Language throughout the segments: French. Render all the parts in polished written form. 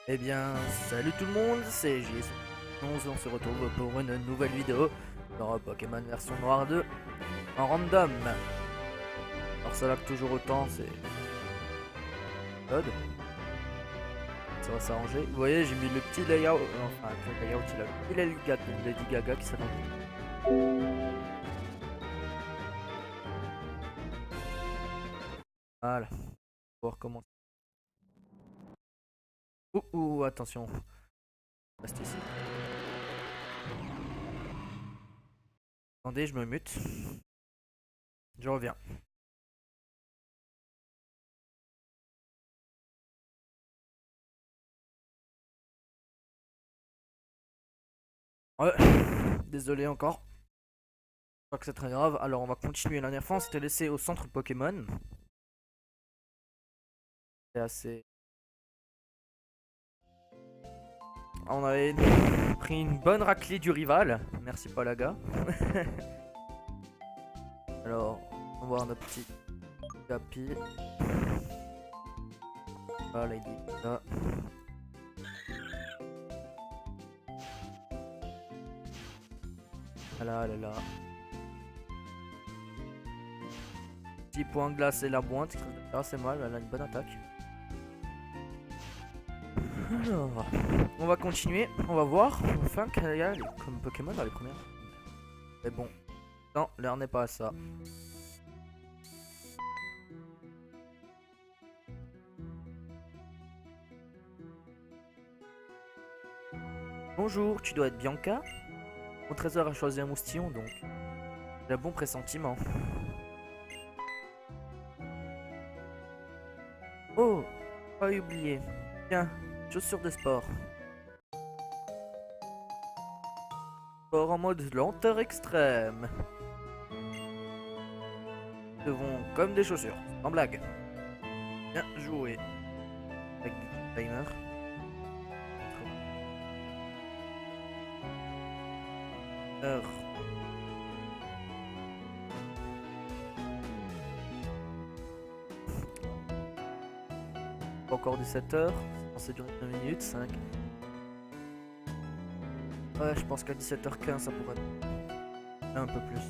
Eh bien, salut tout le monde, c'est JS11, on se retrouve pour une nouvelle vidéo dans Pokémon version Noire 2 en random. Alors ça lag toujours autant, c'est code, ça va s'arranger. Vous voyez, j'ai mis le petit layout, enfin le layout, il a Lady Gaga qui s'est rendu. Voilà, on va voir comment. Attention, reste ici. Attendez, je me mute, je reviens. Ouais, désolé encore. Pas que c'est très grave, alors on va continuer. La dernière fois on s'était laissé au centre Pokémon. C'est assez. On avait pris une bonne raclée du rival. Merci Palaga. Alors, on va voir notre petit Capi. Ah, Lady. Là. Là, là, là. Petit point glace et la bointe. C'est mal, elle a une bonne attaque. Alors, on va continuer. On va voir enfin qu'il y a comme Pokémon dans les premières. Mais bon, non, l'heure n'est pas à ça. Bonjour, tu dois être Bianca. Mon trésor a choisi un moustillon donc. J'ai un bon pressentiment. Oh, pas oublié. Tiens, chaussures de sport. Sport en mode lenteur extrême. Nous devons comme des chaussures, en blague. Bien joué. Avec des timers. Heure. Encore 17 heures. C'est censé durer 2 minutes, 5. Ouais, je pense qu'à 17h15 ça pourrait être un peu plus.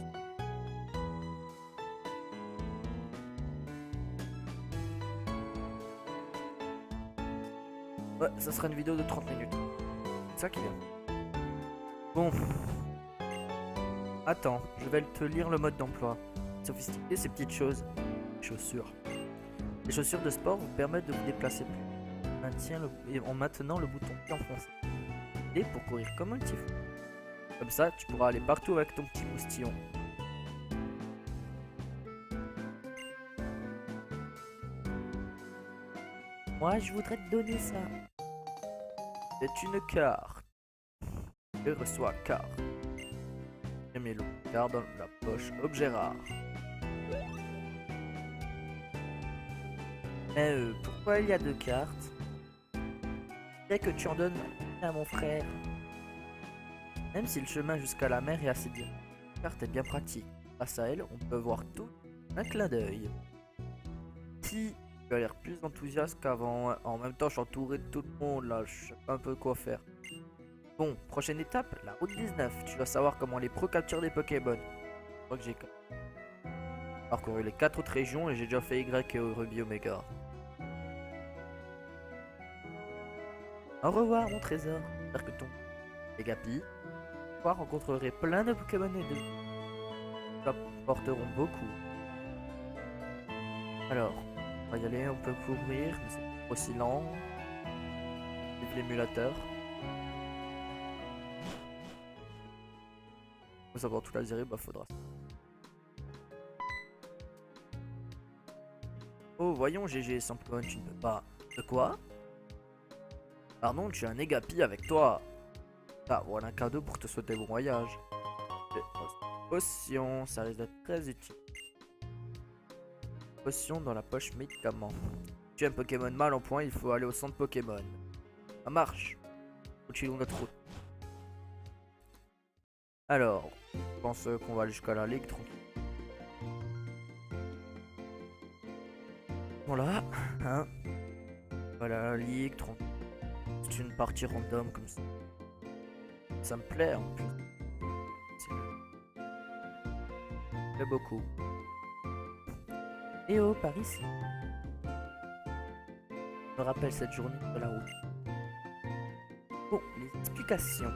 Ouais, ça sera une vidéo de 30 minutes. C'est ça qui vient. Bon. Attends, je vais te lire le mode d'emploi. Sophistiquer ces petites choses. Chaussures. Les chaussures de sport vous permettent de vous déplacer plus. En maintenant le bouton pied enfoncé. Et pour courir comme un petit fou. Comme ça, tu pourras aller partout avec ton petit moustillon. Moi, je voudrais te donner ça. C'est une carte. Je reçois carte. J'ai mis le carte dans la poche objet rare. Mais pourquoi il y a deux cartes? Dès que tu en donnes à mon frère. Même si le chemin jusqu'à la mer est assez bien, la carte est bien pratique. Grâce à elle, on peut voir tout d'un clin d'œil. Si tu as l'air plus enthousiaste qu'avant, hein. En même temps, je suis entouré de tout le monde là, je sais pas un peu quoi faire. Bon, prochaine étape, la route 19. Tu dois savoir comment les pros capturent des Pokémon. Je crois que j'ai parcouru les 4 autres régions et j'ai déjà fait Y et Ruby Omega. Au revoir mon trésor. J'espère que ton Legapi rencontrerai plein de Pokémon et de apporteront beaucoup. Alors, on va y aller, on peut courir, mais c'est aussi lent. Vive l'émulateur. Pour savoir tout laser, bah faudra. Oh, voyons GG, sans Pokémon, tu ne peux pas. De quoi? Pardon, tu as un Negapi avec toi. Ah, voilà un cadeau pour te souhaiter bon voyage. Potion, ça risque d'être très utile. Potion dans la poche médicament. Si tu as un Pokémon mal en point, il faut aller au centre Pokémon. Ça marche. Continuons notre route. Alors, je pense qu'on va aller jusqu'à la ligue tranquille. Voilà, hein. Voilà la ligue tranquille. mettre une partie random comme ça. Ça me plaît en plus. Ça me plaît beaucoup. Et oh, par ici. Je me rappelle cette journée de la route. Bon, les explications.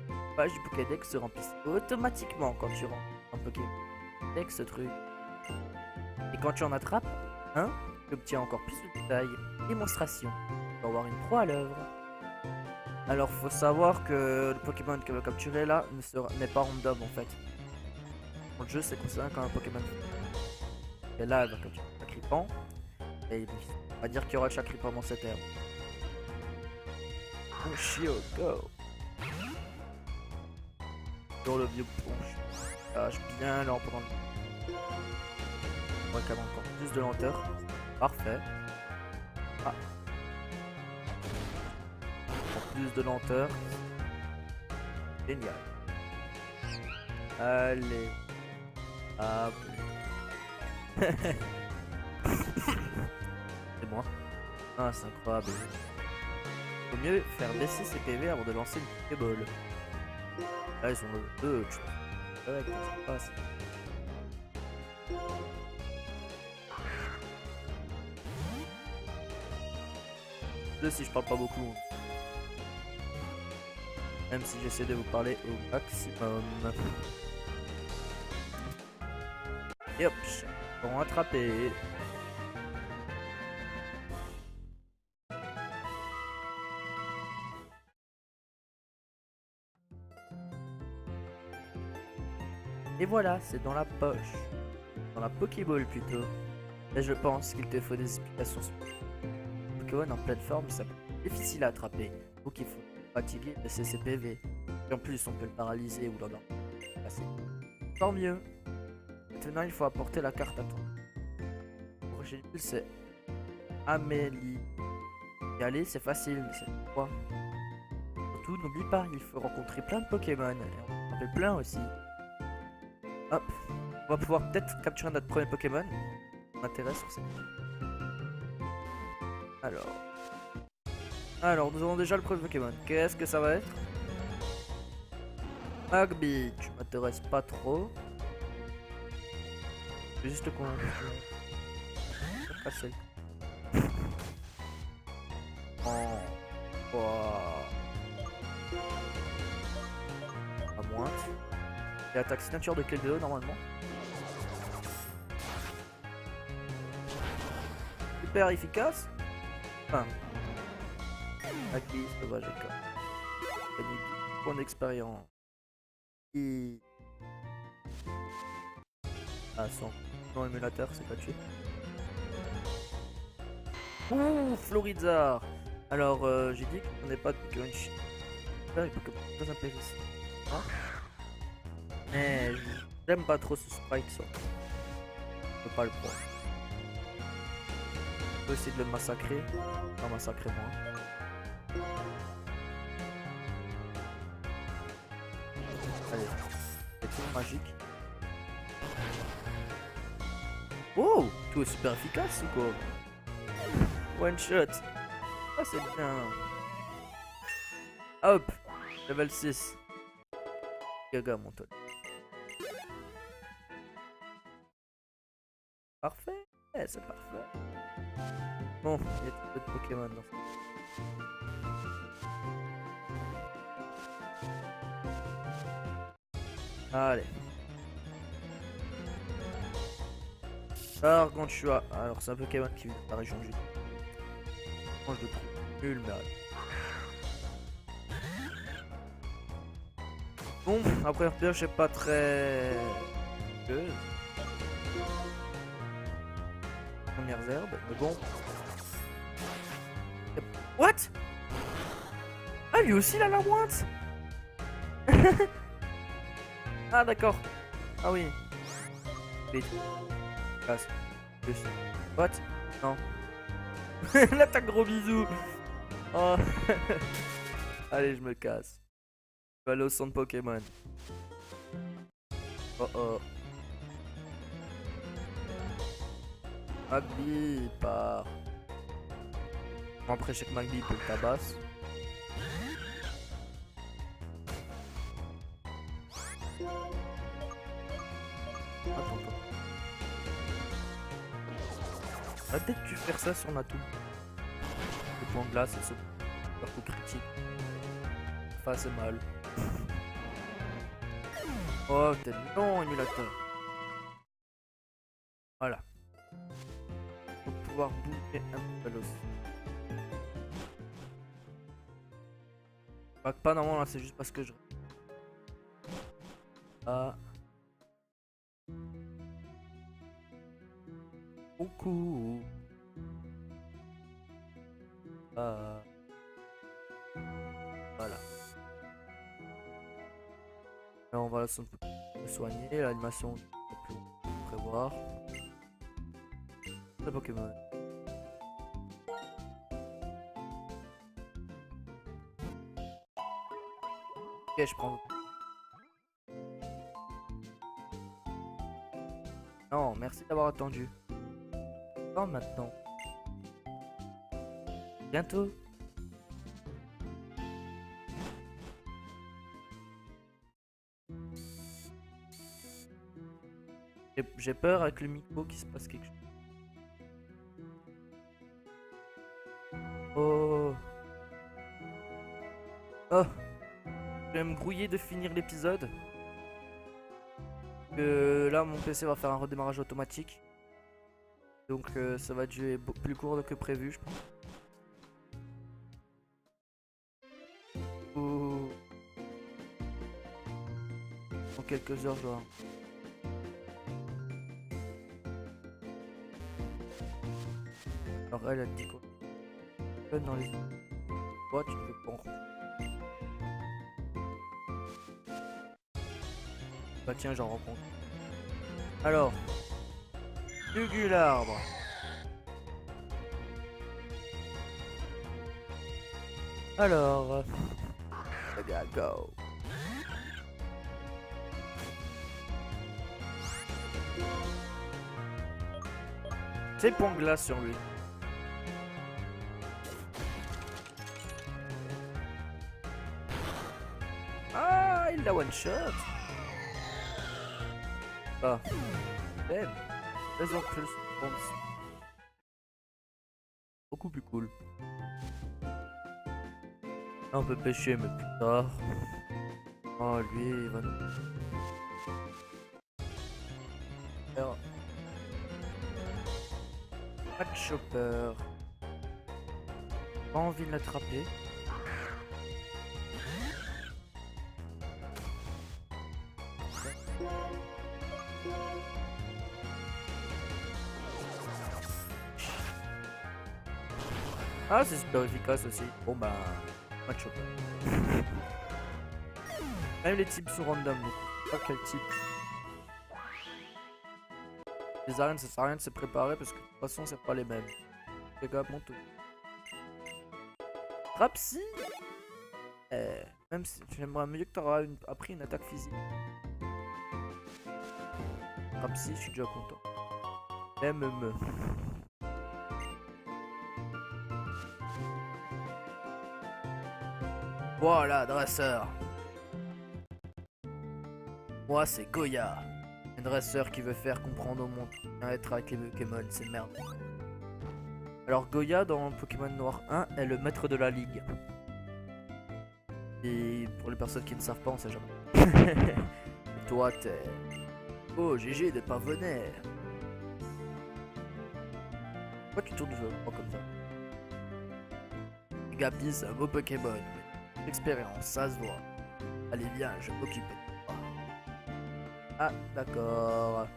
Les pages du Pokédex se remplissent automatiquement quand tu rentres un Pokédex, ce truc. Et quand tu en attrapes un, tu obtiens encore plus de détails. Démonstration. Tu vas avoir une proie à l'œuvre. Alors, faut savoir que le Pokémon que va capturer là n'est pas random en fait. Dans le jeu, c'est considéré comme un Pokémon. Et là, elle va capturer un Chakripan. Et on va dire qu'il y aura Chakripan dans cette ère. Ponchio, go! Sur le vieux Ponchio. Lâche bien lent pendant le. On va quand même encore plus de lenteur. Parfait. Ah. Encore plus de lenteur. Génial. Allez. Ah. C'est moi. Ah, c'est incroyable. Faut mieux faire baisser ses PV avant de lancer une Pokéball. Là, ils sont deux, tu vois. Ouais, qu'est-ce qui se passe? Deux, si je parle pas beaucoup. Même si j'essaie de vous parler au maximum. Et hop, pour attraper. Et voilà, c'est dans la poche. Dans la Pokéball plutôt. Et je pense qu'il te faut des explications sur Pokémon en pleine forme, ça peut être difficile à attraper. Donc il faut fatiguer de CCPV. Et en plus, on peut le paralyser ou l'endormir. Tant mieux. Maintenant, il faut apporter la carte à toi. La prochaine ville, c'est Amélie. Y aller, c'est facile, c'est quoi? Surtout, n'oublie pas, il faut rencontrer plein de Pokémon. Et on en fait plein aussi. Hop, on va pouvoir peut-être capturer notre premier Pokémon. On m'intéresse sur cette. Alors, nous avons déjà le premier Pokémon. Qu'est-ce que ça va être? Magby, tu m'intéresses pas trop. Je vais juste qu'on. Passer. Oh. À moins. Et attaque signature de quel BO normalement? Super efficace. Enfin. Magby, sauvage et corps. Gagné 10 points d'expérience. Et. Ah, son non émulateur, c'est pas tué. Ouh, Florizard. Alors, j'ai dit qu'on n'est pas de Pokémon Chine. Là, il peut pas s'appeler ici. Hein? Mais j'aime pas trop ce sprite, ça. Je peux pas le prendre. Je peux essayer de le massacrer. Pas massacrer moi. Allez, c'est tout magique. Oh, tout est super efficace ou quoi? One shot. Ah, c'est bien. Hop, level 6. Gaga, mon tonne. Parfait, c'est parfait. Bon, il y a peu de Pokémon dans ça. Allez. Gargantua. Alors, c'est un Pokémon qui vient de la région du. Moi, je le trouve nul, mais allez. Bon, après RPG, c'est pas très. Premières herbes, mais bon. What? Ah, lui aussi, il a la mointe. Ah, d'accord. Ah oui. Vite. Passe. Plus. What? Non. Là, t'as gros bisou. Oh. Allez, je me casse. Je vais aller au centre Pokémon. Oh oh. Magby part. Après, je sais que Magby peut le tabasse. Attends, attends. Va peut-être tu faire ça sur Natou. Le point de glace, et ce coup critique. Enfin, c'est mal. Oh, t'es long, émulateur. Voilà. Pour pouvoir bouger un peu l'os. Pas normalement là, c'est juste parce que je. Ah. Coucou. Ah. Voilà. Là, on va la soigner. L'animation, je peux prévoir. Le Pokémon. Ok, je prends. Non, merci d'avoir attendu. Quand maintenant? Bientôt. J'ai peur avec le micro qu'il se passe quelque chose. Oh. Oh. Je vais me grouiller de finir l'épisode. Là, mon PC va faire un redémarrage automatique. Donc ça va durer plus court que prévu, je pense. Oh. Dans quelques heures, je dois. Alors elle a dit quoi? Dans les. Toi, tu peux pas. Bah tiens, j'en rencontre. Alors. Jugularbre. Alors. Les gars, go. C'est point glace sur lui. Ah, il l'a one shot. Ah, damn. Les autres plus beaucoup plus cool. Là, on peut pêcher, mais plus tard. Oh, lui, il va nous faire. Pas de chopper. Pas envie de l'attraper. Ah, c'est super efficace aussi. Bon bah, pas de chopper. Même les types sont random, donc pas quel type. Les arènes, ça sert à rien de se préparer parce que de toute façon, c'est pas les mêmes. C'est quand même honteux. Rapsy, même si j'aimerais mieux que t'auras appris une attaque physique. Rapsy, je suis déjà content. MME. Voilà, dresseur. Moi, c'est Goya. Un dresseur qui veut faire comprendre au monde être avec les Pokémon, c'est merde. Alors Goya dans Pokémon Noir 1 est le maître de la ligue. Et pour les personnes qui ne savent pas, on sait jamais. Et toi t'es... Oh GG de Pavonaire. Pourquoi tu tournes pas comme ça? Gabi c'est un beau Pokémon. Expérience, ça se voit. Allez viens, je m'occupe de toi. Ah d'accord.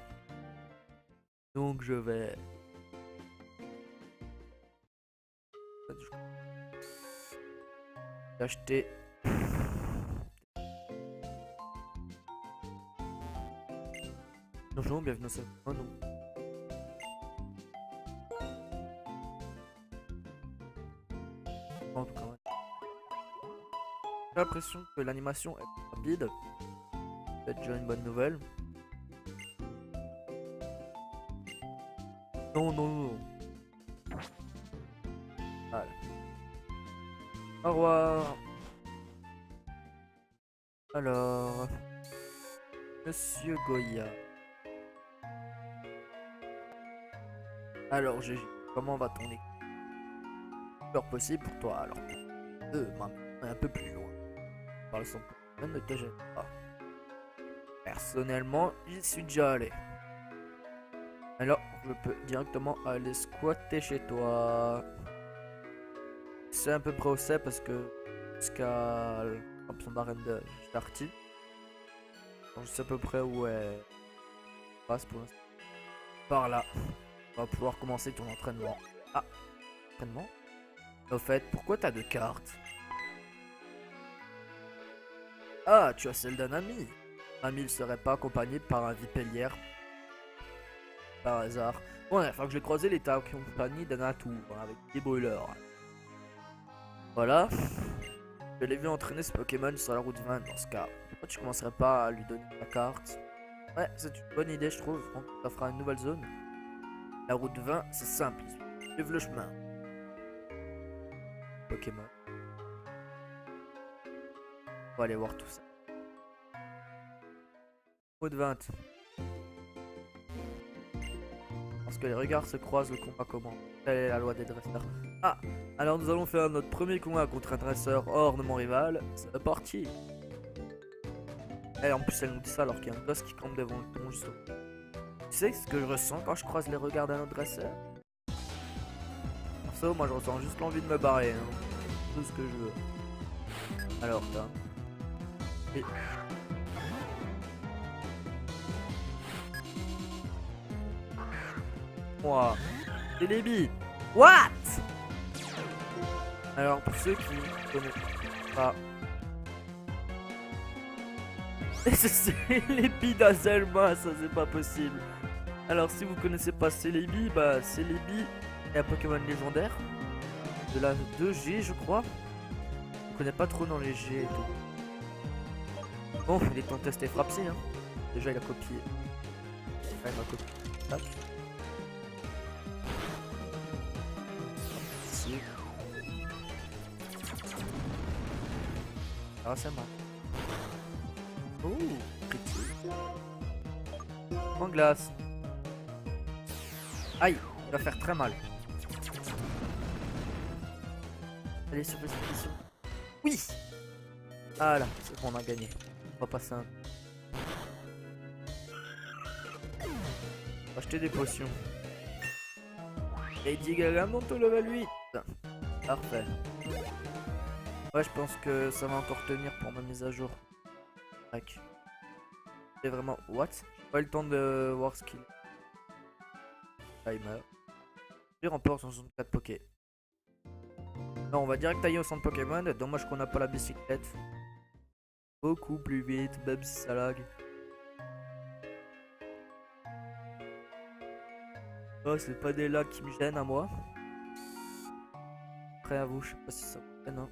Donc je vais... acheter. Bonjour, bienvenue sur... Oh non. En tout cas, ouais. J'ai l'impression que l'animation est rapide. C'est déjà une bonne nouvelle. Non, non, non. Voilà. Au revoir. Alors... Monsieur Goya. Alors, GG, comment va ton équipe? Peur possible pour toi, alors. Un peu plus loin. Par le son Pokémon, ne te gêne pas. Personnellement, j'y suis déjà allé. Alors, je peux directement aller squatter chez toi. C'est à peu près où c'est parce que jusqu'à l'option d'arène de Starty. Donc, je sais à peu près où elle passe pour l'instant. Par là. On va pouvoir commencer ton entraînement. Ah, entraînement? Au fait, pourquoi t'as deux cartes? Ah, tu as celle d'un ami. Ami, il serait pas accompagné par un vipellière par hasard. Bon, la fois que j'ai croisé l'état accompagné d'un atout avec des brûleurs. Voilà. Je l'ai vu entraîner ce Pokémon sur la route 20 dans ce cas. Pourquoi tu commencerais pas à lui donner ta carte? Ouais, c'est une bonne idée, je trouve. Ça fera une nouvelle zone. La route 20, c'est simple. Suive le chemin. Pokémon. On va aller voir tout ça. Route 20. Parce que les regards se croisent, le combat commence. Telle est la loi des dresseurs. Ah, alors nous allons faire notre premier combat contre un dresseur hors de mon rival. C'est parti. Et en plus, elle nous dit ça alors qu'il y a un gosse qui campe devant le ton juste au... Tu sais ce que je ressens quand je croise les regards d'un autre dresseur? Perso, moi je ressens juste l'envie de me barrer. Hein. Tout ce que je veux. Alors, t'as... Et... Moi, c'est les billes. What? Alors pour ceux qui ne connaissent pas, c'est Celebi d'Azelma, ça c'est pas possible. Alors si vous connaissez pas Celebi, bah Celebi est un Pokémon légendaire de la 2G je crois. Je connais pas trop dans les G et tout. Bon, il est temps de tester Frapsy hein. Déjà il a copié. Ah, il m'a copié. Tac. Ah, c'est mal. Oh, critique. En glace. Aïe, il va faire très mal. Allez, sur position. Oui. Ah là, c'est bon, on a gagné. On va passer un... On va acheter des potions. Lady Gaga monte au level 8. Parfait. Ouais, je pense que ça va encore tenir pour ma mise à jour. Tac. C'est vraiment... What? J'ai pas eu le temps de voir ce qu'il... Ah, il meurt. Il remporte 64 Poké. Non, on va direct tailler au centre Pokémon. Dommage qu'on n'a pas la bicyclette. Beaucoup plus vite, même si ça lag. Oh, c'est pas des lags qui me gênent à moi. Après à vous, je sais pas si ça vous gêne. Hein.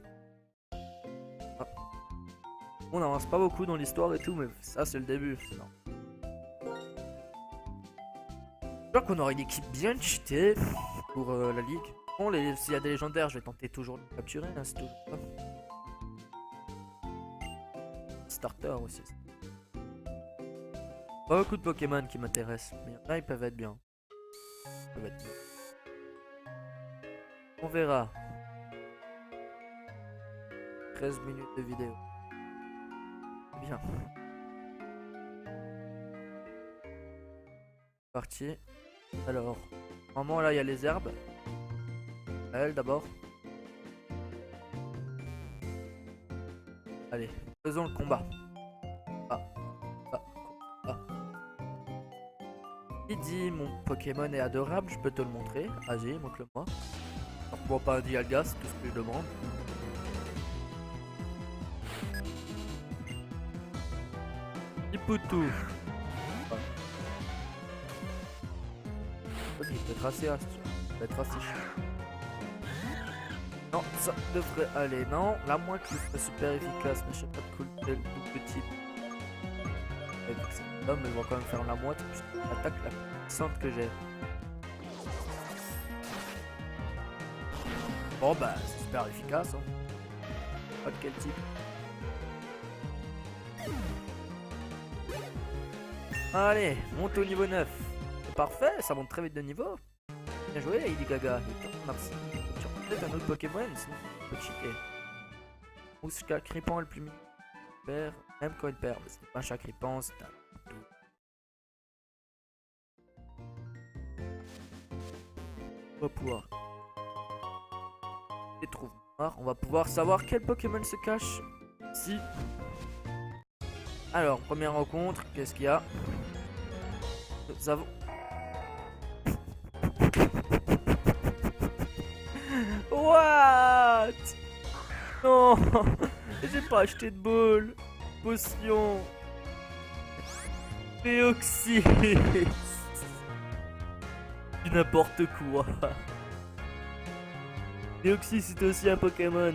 Ah. On n'avance pas beaucoup dans l'histoire et tout, mais ça c'est le début. Je crois qu'on aurait une équipe bien cheatée pour la ligue. Bon, s'il y a des légendaires, je vais tenter toujours de les capturer. Hein, c'est toujours ça. Starter aussi. Pas beaucoup de Pokémon qui m'intéressent, mais là ils peuvent être bien. On verra. 13 minutes de vidéo. Bien. Parti. Alors, moment là il y a les herbes. Elle d'abord. Allez, faisons le combat. Il dit mon Pokémon est adorable, je peux te le montrer. Vas-y, montre-le-moi. Pourquoi pas un Dialga, c'est tout ce que je demande. Ipoutou. Ok, il peut être assez astucieux. Il peut être assez chiant. Non, ça devrait aller. Non, la moite serait super efficace, mais je sais pas de cool, le tout petit. L'homme, il va quand même faire la moite. Attaque la puissante que j'ai. Bon bah c'est super efficace hein. Pas de quel type. Allez, monte au niveau 9. C'est parfait, ça monte très vite de niveau. Bien joué, Lady Gaga. Merci. Tu as peut-être un autre Pokémon, sinon tu peux cheater. Mouska Cripan est le plus mignon. Même quand il perd, mais c'est pas un chat Cripan, c'est un. On va pouvoir les trouver. On va pouvoir savoir quel Pokémon se cache ici. Alors, première rencontre, qu'est-ce qu'il y a? Nous avons... What? Non. J'ai pas acheté de ball. Potion. Déoxys. N'importe quoi. Déoxys c'est aussi un Pokémon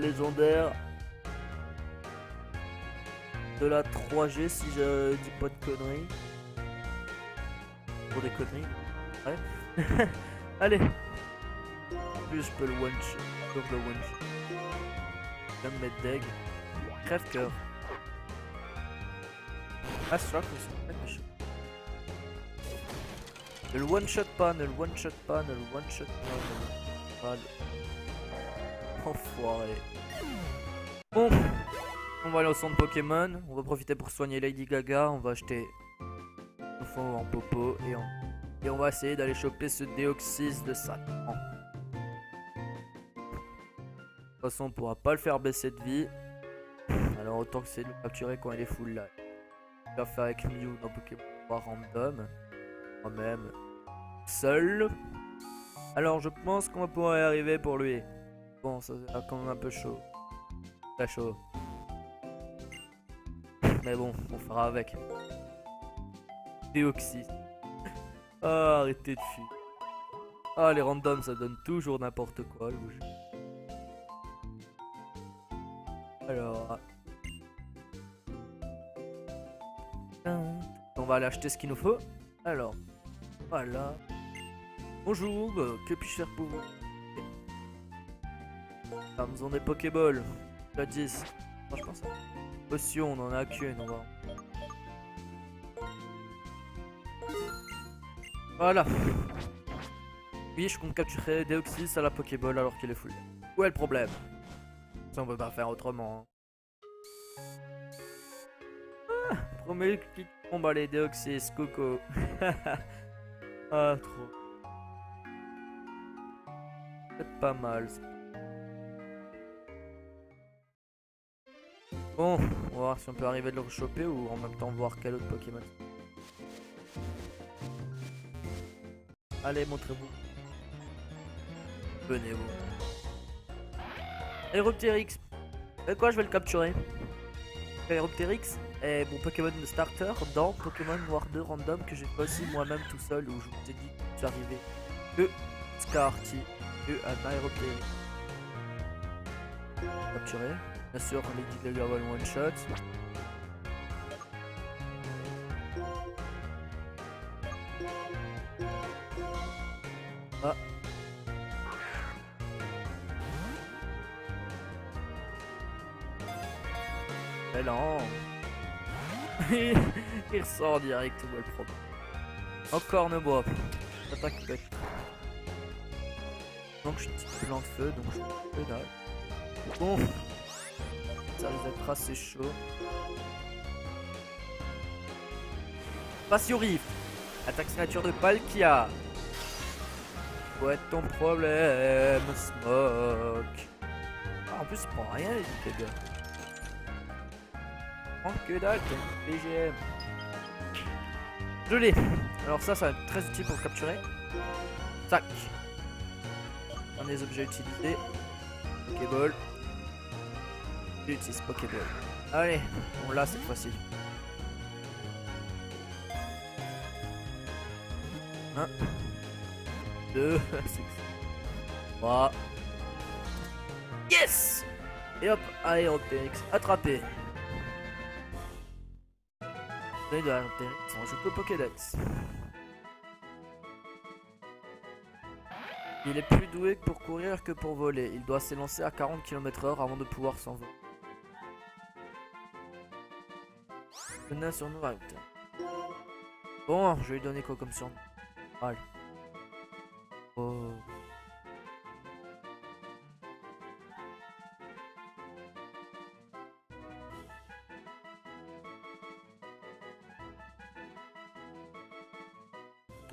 légendaire. De la 3G si je dis pas de conneries. Pour des conneries. Ouais. Allez. En plus je peux le one shot. Donc le one shot. Je viens de mettre Deg. Crève-cœur. Ah, c'est aussi. Le one shot pas, le one shot pas, le one shot pas. Enfoiré. Bon. On va aller au centre Pokémon. On va profiter pour soigner Lady Gaga. On va acheter le fond en popo. Et on va essayer d'aller choper ce Déoxys de Satan. De toute façon, on pourra pas le faire baisser de vie. Alors autant que c'est de le capturer quand il est full là. Je vais faire avec Mew dans Pokémon random. Moi-même. Seul. Alors je pense qu'on va pouvoir y arriver pour lui. Bon, ça sera quand même un peu chaud. Très chaud. Mais bon, on fera avec. Déoxys. Ah, arrêtez de fuir. Ah, les randoms, ça donne toujours n'importe quoi, le jeu. Alors... on va aller acheter ce qu'il nous faut. Alors, voilà. Bonjour, que puis-je faire pour vous? Ah, nous avons des Pokéballs. La 10. Oh, je pense à... Potion, on en a qu'une, on va... Voilà. Oui, je compte capturer Déoxys à la Pokéball alors qu'il est full. Où est le problème? Ça, on peut pas faire autrement. Ah, premier clic tombe, allez, Déoxys, Coco. Ah, trop. C'est pas mal. Bon, on va voir si on peut arriver de le rechoper ou en même temps voir quel autre Pokémon. Allez, montrez-vous. Venez-vous. Aeroptérix. Quoi, je vais le capturer. Aeroptérix est mon Pokémon de starter dans Pokémon Noir 2 Random que j'ai fait aussi moi-même tout seul où je vous ai dit que j'arrivais que Scarty et un Aeroptérix. Capturé. Bien sûr, Lady Gaga va le one shot. Ah. Mais non. Il ressort direct, où est le problème. Encore ne bois. Attaque pec. Donc je suis petit blanc de feu, donc je fais dalle. Bon. Ça risque d'être assez chaud. Passion-Rift. Attaque signature de Palkia. Quoi est ton problème, Smoke? Ah, en plus, il prend rien, les gars. Prends que dalle, t'as une BGM. Je l'ai. Alors ça va être très utile pour capturer. Tac. Un des objets utilisés. Pokéball. J'utilise Pokéball. Allez, on l'a cette fois-ci. 1, 2, 3. Yes! Et hop, Aeroptérix attrapé. Donner de l'Aeroptérix, on joue que Pokédex. Il est plus doué pour courir que pour voler. Il doit s'élancer à 40 km/h avant de pouvoir s'envoler. Venez sur nous, Aeroptérix. Bon, je vais lui donner quoi comme surnom? Allez. Oh.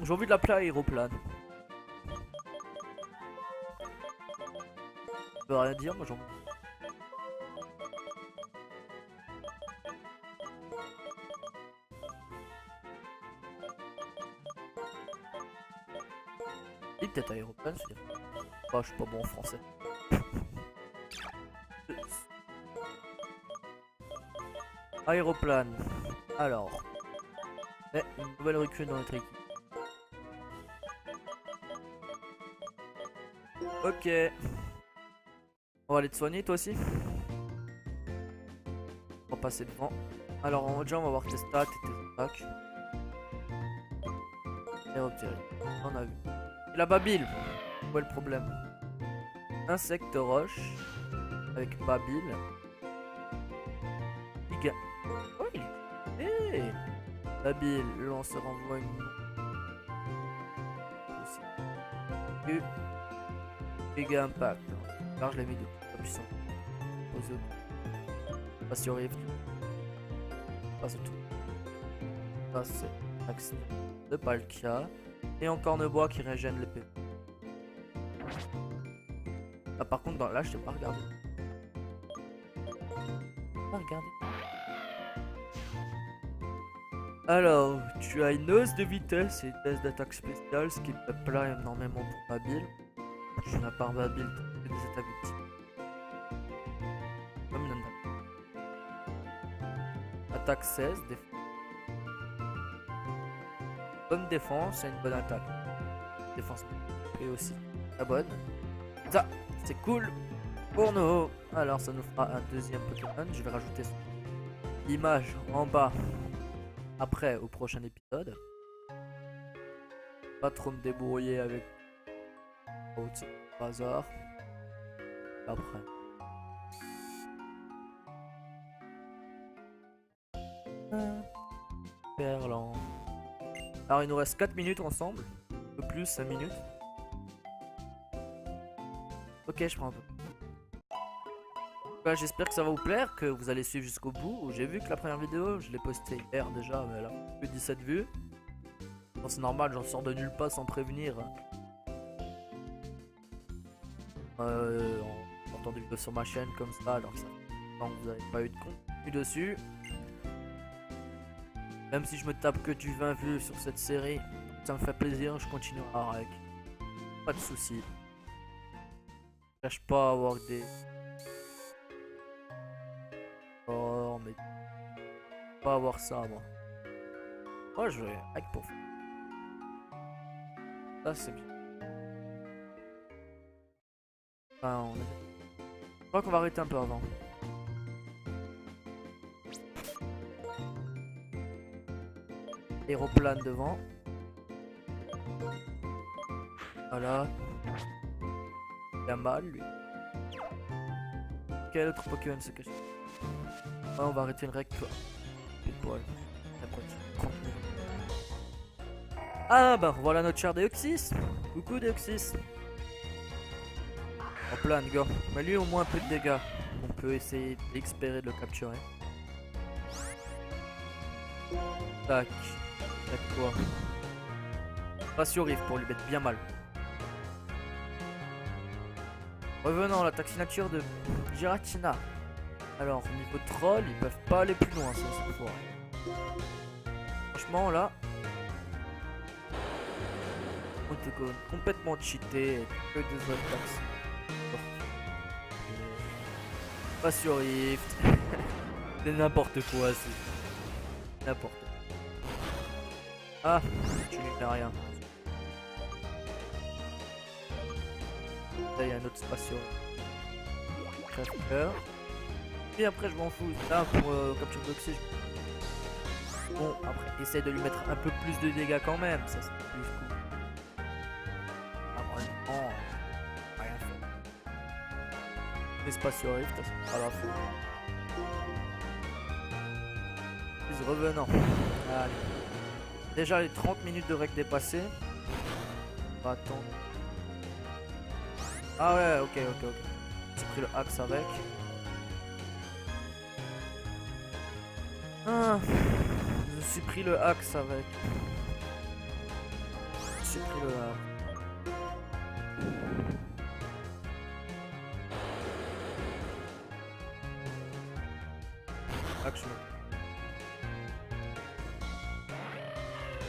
J'ai envie de l'appeler Aéroplane. Ça veut rien dire, moi j'en. Et peut-être Aéroplane, c'est dire. Ah, je suis pas bon en français. Aéroplane. Alors. Une nouvelle recrue dans notre équipe. Ok. On va aller te soigner toi aussi. On va passer devant. Alors déjà on va voir tes stats et tes attaques. Et repérer. On a vu. Et la Babile. Où est le problème? Insecte roche. Avec Babile. Giga. Oh il est. Hey. Babile, lance renvoie une. Aussi. Giga impact. Alors je l'ai mis de puissant. Pose. Passion rift. Passe tout. Ça c'est axe de Palkia. Et encore ne bois qui régène l'épée. Ah par contre là je t'ai pas regardé. Pas regardé. Alors, tu as une hausse de vitesse et une baisse d'attaque spéciale, ce qui te plaît énormément pour Babile. Je n'ai pas Babile, tu des attaques ultimes. Comme une attaque 16, défense. Bonne défense et une bonne attaque. Défense et aussi la bonne. Ça, c'est cool pour nous. Alors, ça nous fera un deuxième Pokémon. Je vais rajouter son image en bas. Après, au prochain épisode. Pas trop me débrouiller avec. Oh, c'est pas hasard. Après. Perlant. Alors, il nous reste 4 minutes ensemble. Un peu plus, 5 minutes. Ok, je prends un peu. Bah, j'espère que ça va vous plaire, que vous allez suivre jusqu'au bout. J'ai vu que la première vidéo, je l'ai postée hier déjà, mais elle a que 17 vues. Bon, c'est normal, j'en sors de nulle part sans prévenir. En sortant des vidéos sur ma chaîne comme ça, alors que ça fait vous n'avez pas eu de contenu dessus. Même si je me tape que du 20 vues sur cette série, ça me fait plaisir, je continuerai avec. Pas de soucis. Je cherche pas à avoir des. Oh, mais pas avoir ça, moi. Moi, je vais avec pour faire. Ça, c'est bien. Enfin, je crois qu'on va arrêter un peu avant. Aéroplane devant. Voilà. Il a mal, lui. Quel autre Pokémon se cache? On va arrêter le rec. Ah bah voilà notre cher Deoxys. Coucou Deoxys. En plane gars. Mais lui au moins un peu de dégâts. On peut essayer d'espérer de le capturer. Tac. Tac quoi. Patio Rift pour lui mettre bien mal. Revenons à l'attaque signature de Giratina. Alors, niveau troll, ils peuvent pas aller plus loin, ça c'est fort. Franchement, là, Octogone complètement cheaté, que des attaques. Pas sur Rift. C'est n'importe quoi, c'est n'importe quoi. Ah, tu n'y fais rien. Là, il y a un autre spatio. Crève-cœur. Et après je m'en fous, là pour capture d'oxygène. Bon après essaye de lui mettre un peu plus de dégâts quand même, ça c'est plus cool. Normalement, rien fait. L'espace sur Rift, c'est pas la fou. Plus revenant. Allez. Déjà les 30 minutes de règle dépassées. On va attendre. Ah ouais, ok. J'ai pris le axe avec. Ah, je me suis pris le axe avec. Je me suis pris le axe. Action.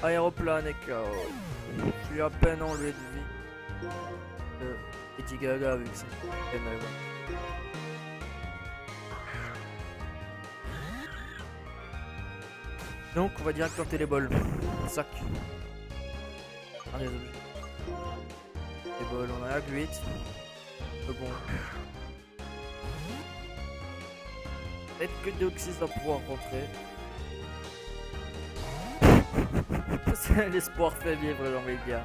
Aéroplane et KO. Je suis à peine enlevé de vie. Lady Gaga avec ça. Donc on va directement télébols. Sac. Ah, les objets. Télébol, on a la 8. Bon. Peut-être que Deoxys va pouvoir rentrer. C'est l'espoir fait vivre dans les gars.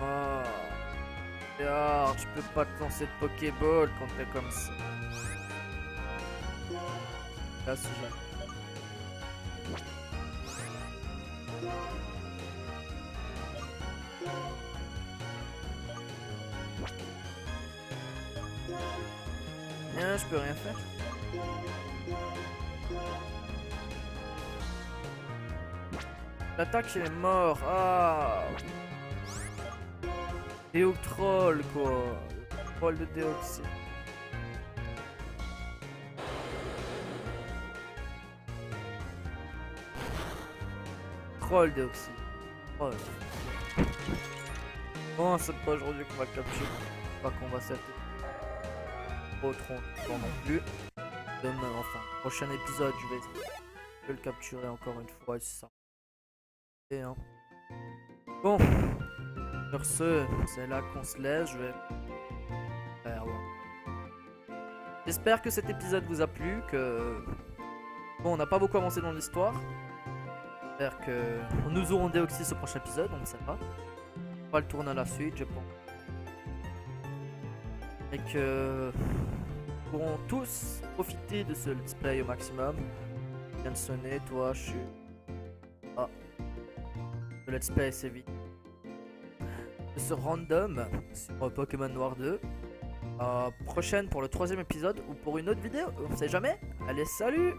Oh. Ah, tu peux pas te lancer de Pokéball quand t'es comme ça. Là, c'est jamais. Je peux rien faire. L'attaque il est mort. Ah. Déoctroll quoi. Le troll de Déoxys. Troll Déoxys. Oh. Bon, c'est pas aujourd'hui qu'on va capturer. Pas qu'on va s'attaquer. Au tronc non plus. Demain, enfin, prochain épisode, je vais essayer de le capturer encore une fois. C'est ça. Et, hein. Bon, sur ce, c'est là qu'on se laisse. Je vais faire. Ouais. J'espère que cet épisode vous a plu. Que bon, on n'a pas beaucoup avancé dans l'histoire. J'espère que nous aurons Déoxys au prochain épisode. On ne sait pas. On va le tourner à la suite, je pense. Et que nous pourrons tous profiter de ce let's play au maximum. Je viens de sonner, toi, je suis. Ah. Le let's play c'est vite. De ce random sur Pokémon Noir 2. Prochaine pour le 3ème épisode ou pour une autre vidéo, on sait jamais. Allez, salut!